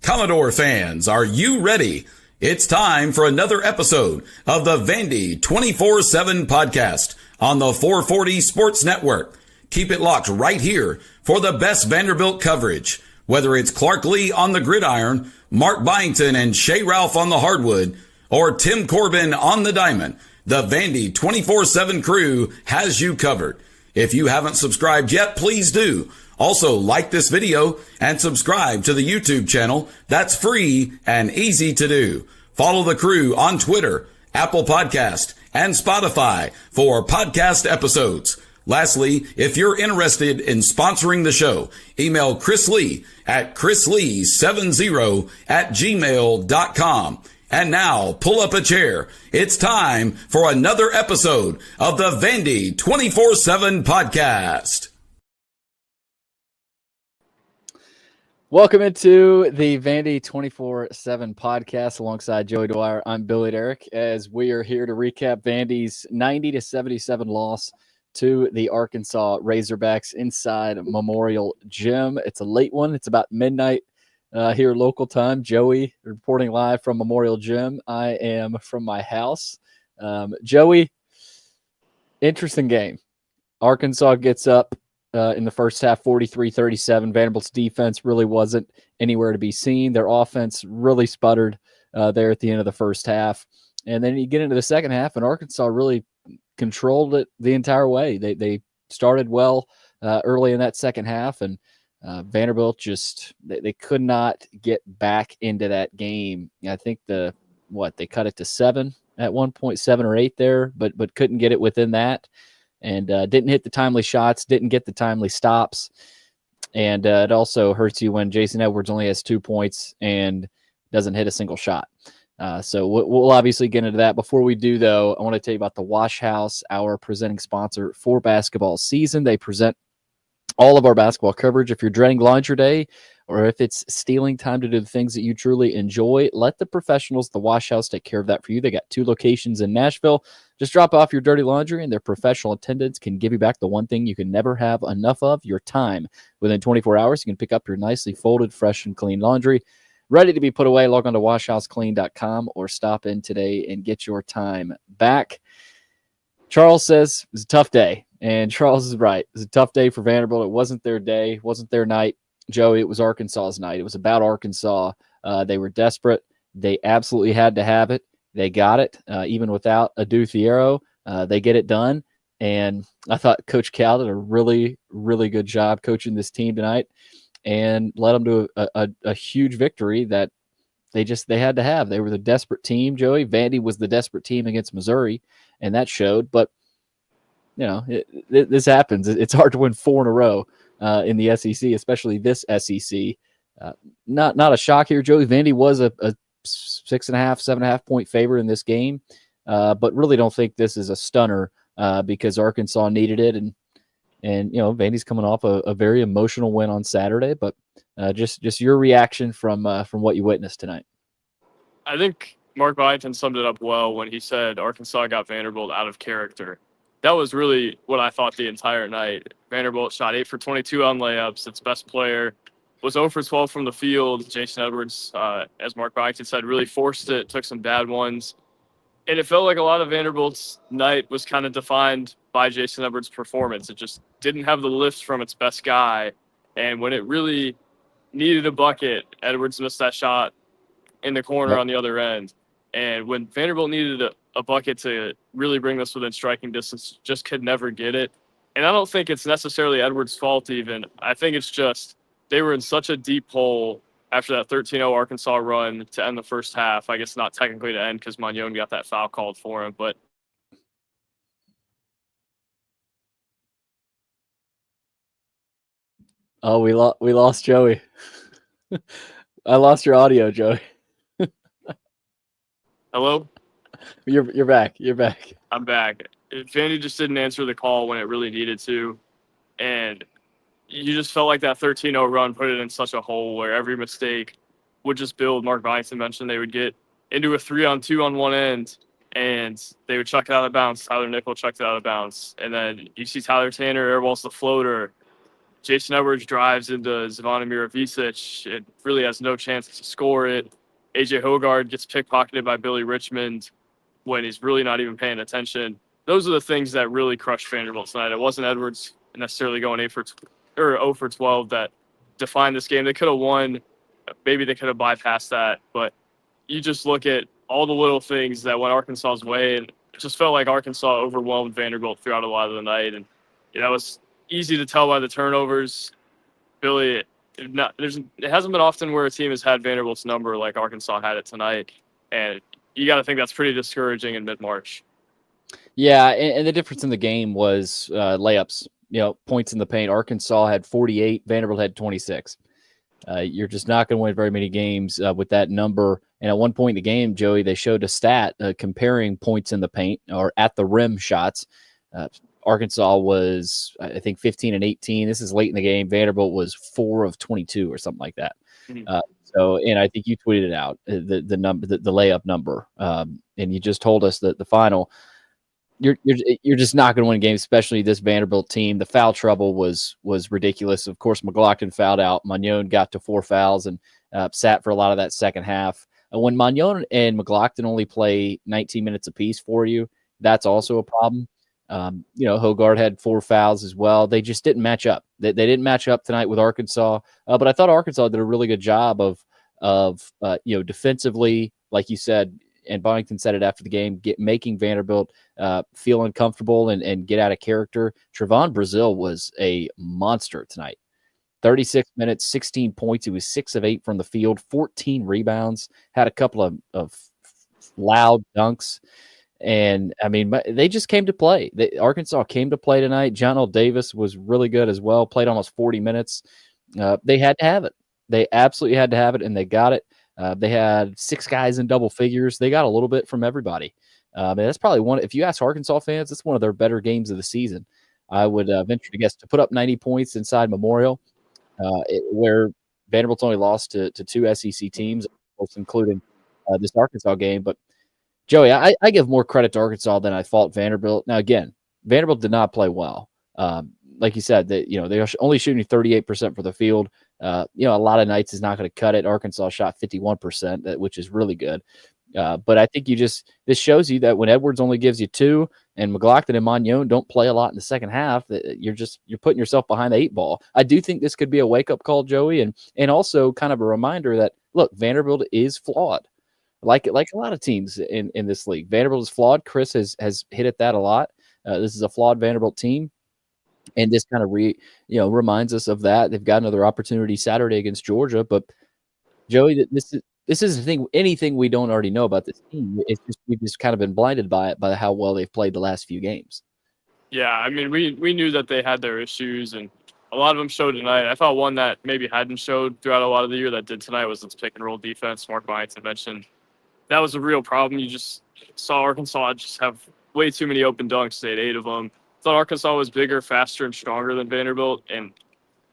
Commodore fans, are you ready? It's time for another episode of the Vandy 24/7 podcast on the 440 Sports Network. Keep it locked right here for the best Vanderbilt coverage. Whether it's Clark Lee on the gridiron, Mark Byington and Shea Ralph on the hardwood, or Tim Corbin on the diamond, the Vandy 24/7 crew has you covered. If you haven't subscribed yet, please do. Also, like this video and subscribe to the YouTube channel. That's free and easy to do. Follow the crew on Twitter, Apple Podcast, and Spotify for podcast episodes. Lastly, if you're interested in sponsoring the show, email Chris Lee at chrislee70@gmail.com. And now, pull up a chair. It's time for another episode of the Vandy 24/7 podcast. Welcome into the Vandy 24/7 podcast alongside Joey Dwyer. I'm Billy Derrick, as we are here to recap Vandy's 90-77 loss to the Arkansas Razorbacks inside Memorial Gym. It's a late one. It's about midnight here local time. Joey reporting live from Memorial Gym. I am from my house. Joey, interesting game. Arkansas gets up in the first half, 43-37. Vanderbilt's defense really wasn't anywhere to be seen. Their offense really sputtered there at the end of the first half. And then you get into the second half, and Arkansas really controlled it the entire way. They started well early in that second half, and Vanderbilt just they could not get back into that game. I think they cut it to 7 at one point, 7 or 8 there, but couldn't get it within that. And didn't hit the timely shots, didn't get the timely stops. And it also hurts you when Jason Edwards only has 2 points and doesn't hit a single shot. So we'll obviously get into that. Before we do, though, I want to tell you about the Wash House, our presenting sponsor for basketball season. They present all of our basketball coverage. If you're dreading laundry day, or if it's stealing time to do the things that you truly enjoy, let the professionals, the Wash House, take care of that for you. They got 2 locations in Nashville. Just drop off your dirty laundry, and their professional attendants can give you back the one thing you can never have enough of, your time. Within 24 hours, you can pick up your nicely folded, fresh, and clean laundry, ready to be put away. Log on to washhouseclean.com or stop in today and get your time back. Charles says it was a tough day, and Charles is right. It was a tough day for Vanderbilt. It wasn't their day. It wasn't their night. Joey, it was Arkansas's night. It was about Arkansas. They were desperate. They absolutely had to have it. They got it, even without Adu Thiero. They get it done. And I thought Coach Cal did a really, really good job coaching this team tonight and led them to a huge victory that they had to have. They were the desperate team, Joey. Vandy was the desperate team against Missouri, and that showed. But, this happens. It's hard to win 4 in a row in the SEC, especially this SEC. Not a shock here, Joey. Vandy was a 6.5, 7.5 point favorite in this game, but really don't think this is a stunner because Arkansas needed it, and Vandy's coming off a very emotional win on Saturday. But just your reaction from what you witnessed tonight. I think Mark Byington summed it up well when he said Arkansas got Vanderbilt out of character. That was really what I thought the entire night. Vanderbilt shot 8 for 22 on layups. Its best player was 0 for 12 from the field. Jason Edwards, as Mark Byington said, really forced it, took some bad ones. And it felt like a lot of Vanderbilt's night was kind of defined by Jason Edwards' performance. It just didn't have the lift from its best guy. And when it really needed a bucket, Edwards missed that shot in the corner on the other end. And when Vanderbilt needed a bucket to really bring this within striking distance, just could never get it. And I don't think it's necessarily Edwards' fault even. I think it's just they were in such a deep hole after that 13-0 Arkansas run to end the first half. I guess not technically to end because Magnon got that foul called for him. But oh, we lost Joey. I lost your audio, Joey. Hello? You're back. You're back. I'm back. Vandy just didn't answer the call when it really needed to. And you just felt like that 13-0 run put it in such a hole where every mistake would just build. Mark Byington mentioned they would get into a 3-on-2 on one end, and they would chuck it out of bounds. Tyler Nickel chucked it out of bounds. And then you see Tyler Tanner airballs the floater. Jason Edwards drives into Zvonimir Miravic and really has no chance to score it. AJ Hogard gets pickpocketed by Billy Richmond when he's really not even paying attention. Those are the things that really crushed Vanderbilt tonight. It wasn't Edwards necessarily going 0 for 12 that defined this game. They could have won. Maybe they could have bypassed that. But you just look at all the little things that went Arkansas's way, and it just felt like Arkansas overwhelmed Vanderbilt throughout a lot of the night. And it was easy to tell by the turnovers. Billy, it hasn't been often where a team has had Vanderbilt's number like Arkansas had it tonight. And you got to think that's pretty discouraging in mid-March. Yeah, and the difference in the game was layups, points in the paint. Arkansas had 48, Vanderbilt had 26. You're just not going to win very many games with that number. And at one point in the game, Joey, they showed a stat comparing points in the paint or at the rim shots. Arkansas was, I think, 15 and 18. This is late in the game. Vanderbilt was 4 of 22 or something like that. Mm-hmm. And I think you tweeted it out, the number, the layup number, and you just told us that the final. You're just not going to win games, especially this Vanderbilt team. The foul trouble was ridiculous. Of course, McLaughlin fouled out. Magnon got to 4 fouls and sat for a lot of that second half. And when Magnon and McLaughlin only play 19 minutes apiece for you, that's also a problem. Hogard had 4 fouls as well. They just didn't match up. They didn't match up tonight with Arkansas. But I thought Arkansas did a really good job of defensively, like you said, and Bonington said it after the game, making Vanderbilt feel uncomfortable and get out of character. Trevon Brazile was a monster tonight. 36 minutes, 16 points. He was 6 of 8 from the field, 14 rebounds, had a couple of loud dunks. And, I mean, they just came to play. Arkansas came to play tonight. John L. Davis was really good as well, played almost 40 minutes. They had to have it. They absolutely had to have it, and they got it. They had 6 guys in double figures. They got a little bit from everybody. And that's probably one. If you ask Arkansas fans, it's one of their better games of the season. I would venture to guess to put up 90 points inside Memorial, where Vanderbilt's only lost to 2 SEC teams, of course, including this Arkansas game. But Joey, I give more credit to Arkansas than I fault Vanderbilt. Now, again, Vanderbilt did not play well. Like you said, that they're only shooting 38% for the field. A lot of nights is not going to cut it. Arkansas shot 51%, which is really good. But I think this shows you that when Edwards only gives you 2 and McLaughlin and Magnon don't play a lot in the second half, that you're putting yourself behind the 8 ball. I do think this could be a wake up call, Joey, and also kind of a reminder that look, Vanderbilt is flawed. Like a lot of teams in this league, Vanderbilt is flawed. Chris has hit at that a lot. This is a flawed Vanderbilt team. And this kind of reminds us of that. They've got another opportunity Saturday against Georgia, but Joey, this is the thing. Anything we don't already know about this team, we've just kind of been blinded by it, by how well they've played the last few games. Yeah, I mean, we knew that they had their issues, and a lot of them showed tonight. I thought one that maybe hadn't showed throughout a lot of the year that did tonight was its pick and roll defense. Mark Byington mentioned that was a real problem. You just saw Arkansas just have way too many open dunks. They had 8 of them. Thought Arkansas was bigger, faster, and stronger than Vanderbilt, and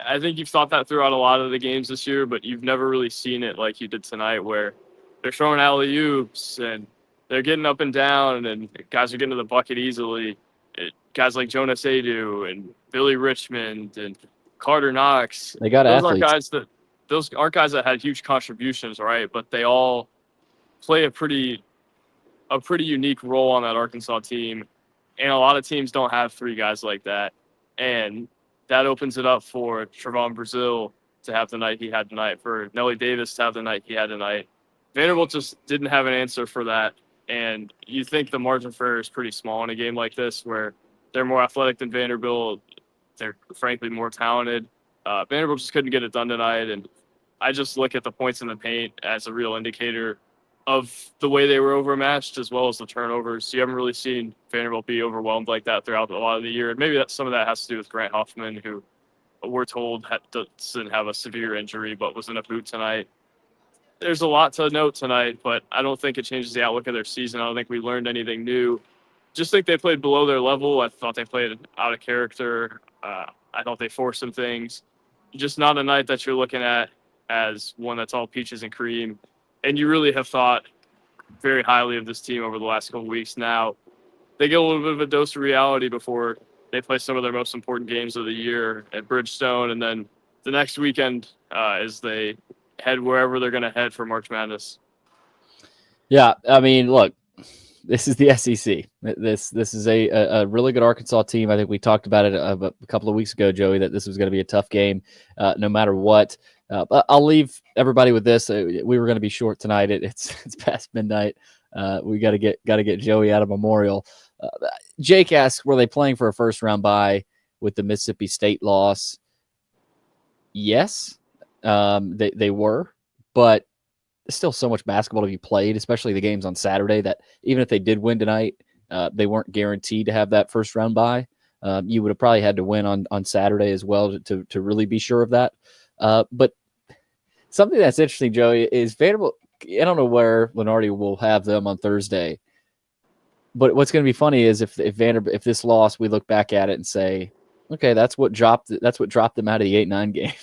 I think you've thought that throughout a lot of the games this year, but you've never really seen it like you did tonight, where they're throwing alley-oops and they're getting up and down, and guys are getting to the bucket easily. Guys like Jonas Adu and Billy Richmond and Carter Knox. They got athletes. Those aren't guys that had huge contributions, right? But they all play a pretty unique role on that Arkansas team. And a lot of teams don't have 3 guys like that. And that opens it up for Trevon Brazile to have the night he had tonight, for Nelly Davis to have the night he had tonight. Vanderbilt just didn't have an answer for that. And you think the margin for error is pretty small in a game like this, where they're more athletic than Vanderbilt. They're frankly more talented. Vanderbilt just couldn't get it done tonight. And I just look at the points in the paint as a real indicator of the way they were overmatched, as well as the turnovers. You haven't really seen Vanderbilt be overwhelmed like that throughout a lot of the year. And maybe some of that has to do with Grant Huffman, who we're told doesn't have a severe injury, but was in a boot tonight. There's a lot to note tonight, but I don't think it changes the outlook of their season. I don't think we learned anything new. Just think they played below their level. I thought they played out of character. I thought they forced some things. Just not a night that you're looking at as one that's all peaches and cream. And you really have thought very highly of this team over the last couple of weeks. Now, they get a little bit of a dose of reality before They play some of their most important games of the year at Bridgestone, and then the next weekend is they head wherever they're going to head for March Madness. Yeah, I mean, look, this is the SEC. This is a really good Arkansas team. I think we talked about it a couple of weeks ago, Joey, that this was going to be a tough game no matter what. But I'll leave everybody with this. We were going to be short tonight. It's past midnight. We got to get Joey out of Memorial. Jake asks, were they playing for a first round bye with the Mississippi State loss? Yes, they were, but there's still so much basketball to be played, especially the games on Saturday, that even if they did win tonight, they weren't guaranteed to have that first round bye. You would have probably had to win on Saturday as well to really be sure of that. But something that's interesting, Joey, is Vanderbilt. I don't know where Lenardi will have them on Thursday, but what's going to be funny is if this loss, we look back at it and say, okay, that's what dropped them out of the 8-9 game.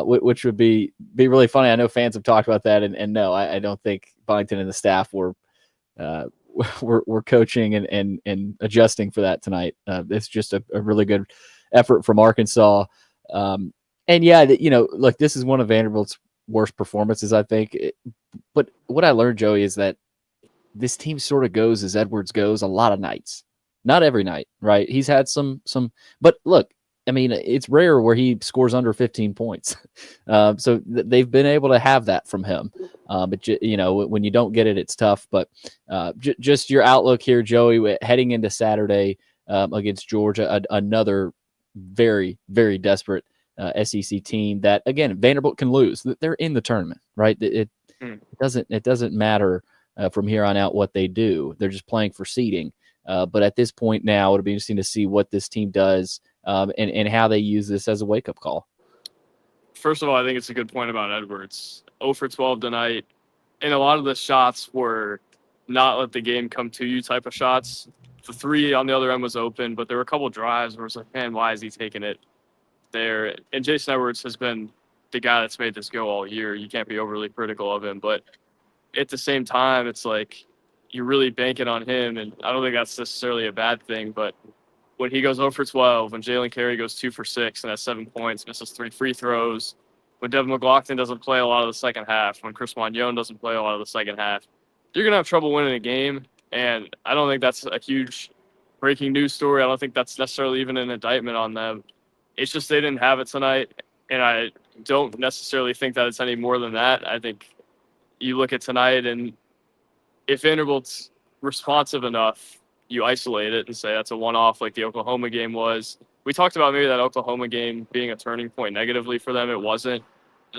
Which would be really funny. I know fans have talked about that, and no, I don't think Byington and the staff were coaching and adjusting for that tonight. It's just a really good effort from Arkansas. And yeah, look, this is one of Vanderbilt's worst performances, I think. But what I learned, Joey, is that this team sort of goes as Edwards goes a lot of nights. Not every night, right? He's had some, but look, I mean, it's rare where he scores under 15 points. So they've been able to have that from him. But, when you don't get it, it's tough. But just your outlook here, Joey, heading into Saturday against Georgia, another very, very desperate SEC team that, again, Vanderbilt can lose. They're in the tournament, right? It doesn't matter from here on out what they do. They're just playing for seeding. But at this point now, it'll be interesting to see what this team does and how they use this as a wake-up call. First of all, I think it's a good point about Edwards. 0 for 12 tonight. And a lot of the shots were not let the game come to you type of shots. The three on the other end was open, but there were a couple of drives where it's like, man, why is he taking it there? And Jason Edwards has been the guy that's made this go all year. You can't be overly critical of him. But at the same time, it's like you're really banking on him. And I don't think that's necessarily a bad thing, but when he goes 0 for 12, when Jalen Carey goes 2 for 6 and has 7 points, misses 3 free throws, when Devin McLaughlin doesn't play a lot of the second half, when Chris Magnon doesn't play a lot of the second half, you're going to have trouble winning a game. And I don't think that's a huge breaking news story. I don't think that's necessarily even an indictment on them. It's just they didn't have it tonight, and I don't necessarily think that it's any more than that. I think you look at tonight, and if Vanderbilt's responsive enough, you isolate it and say that's a one-off like the Oklahoma game was. We talked about maybe that Oklahoma game being a turning point negatively for them. It wasn't.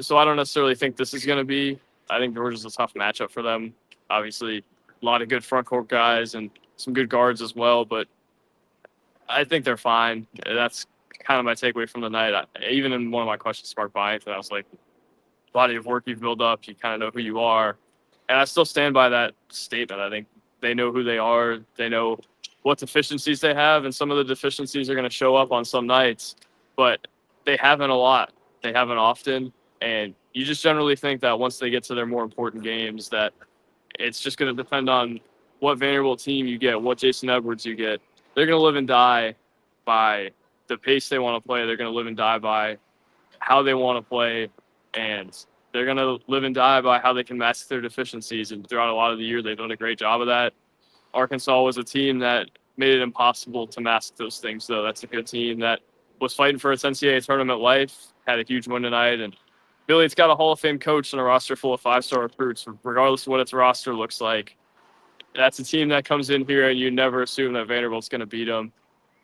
So I don't necessarily think this is going to be. I think Georgia's a tough matchup for them. Obviously, a lot of good front court guys and some good guards as well, but I think they're fine. That's kind of my takeaway from the night. Even in one of my questions to Mark Byington, I was like, body of work you've built up, you kind of know who you are. And I still stand by that statement. I think they know who they are. They know what deficiencies they have, and some of the deficiencies are going to show up on some nights, but they haven't a lot. They haven't often, and you just generally think that once they get to their more important games that it's just going to depend on what Vanderbilt team you get, what Jason Edwards you get. They're going to live and die by the pace they want to play. They're going to live and die by how they want to play, and they're going to live and die by how they can mask their deficiencies. And throughout a lot of the year, they've done a great job of that. Arkansas was a team that made it impossible to mask those things, though. That's a good team that was fighting for its NCAA tournament life, had a huge win tonight. And Billy, it's got a Hall of Fame coach and a roster full of 5-star recruits, regardless of what its roster looks like. That's a team that comes in here and you never assume that Vanderbilt's going to beat them.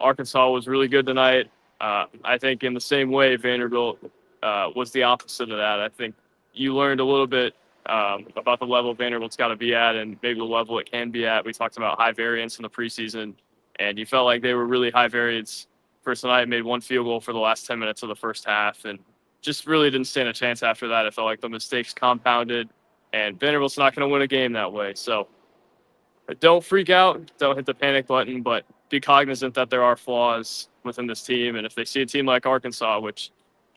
Arkansas was really good tonight. I think in the same way, Vanderbilt was the opposite of that. I think you learned a little bit about the level Vanderbilt's got to be at and maybe the level it can be at. We talked about high variance in the preseason, and you felt like they were really high variance for tonight, made one field goal for the last 10 minutes of the first half, and just really didn't stand a chance after that. It felt like the mistakes compounded, and Vanderbilt's not going to win a game that way. So don't freak out. Don't hit the panic button, but be cognizant that there are flaws within this team. And if they see a team like Arkansas, which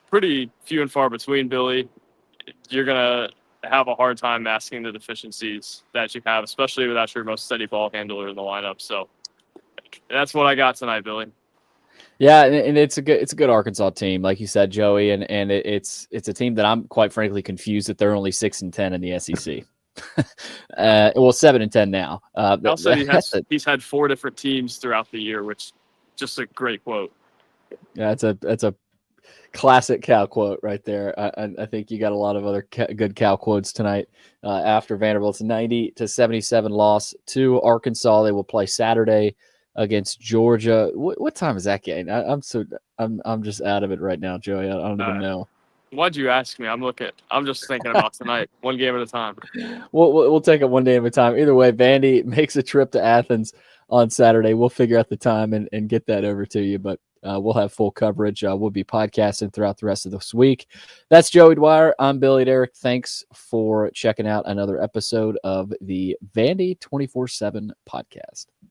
pretty few and far between, Billy, you're going to have a hard time masking the deficiencies that you have, especially without your most steady ball handler in the lineup. So that's what I got tonight, Billy. Yeah, and it's a good Arkansas team, like you said, Joey, and it's a team that I'm quite frankly confused that they're only 6-10 in the SEC. Well, 7-10 now. Also, he's had 4 different teams throughout the year, which just a great quote. Yeah, that's a classic Cal quote right there. I think you got a lot of other good Cal quotes tonight. After Vanderbilt's 90-77 loss to Arkansas, they will play Saturday against Georgia. What time is that game? I'm just out of it right now, Joey. I don't even know. Why'd you ask me? I'm just thinking about tonight, one game at a time. We'll take it one day at a time. Either way, Vandy makes a trip to Athens on Saturday. We'll figure out the time and get that over to you, but we'll have full coverage. We'll be podcasting throughout the rest of this week. That's Joey Dwyer. I'm Billy Derrick. Thanks for checking out another episode of the Vandy 24/7 podcast.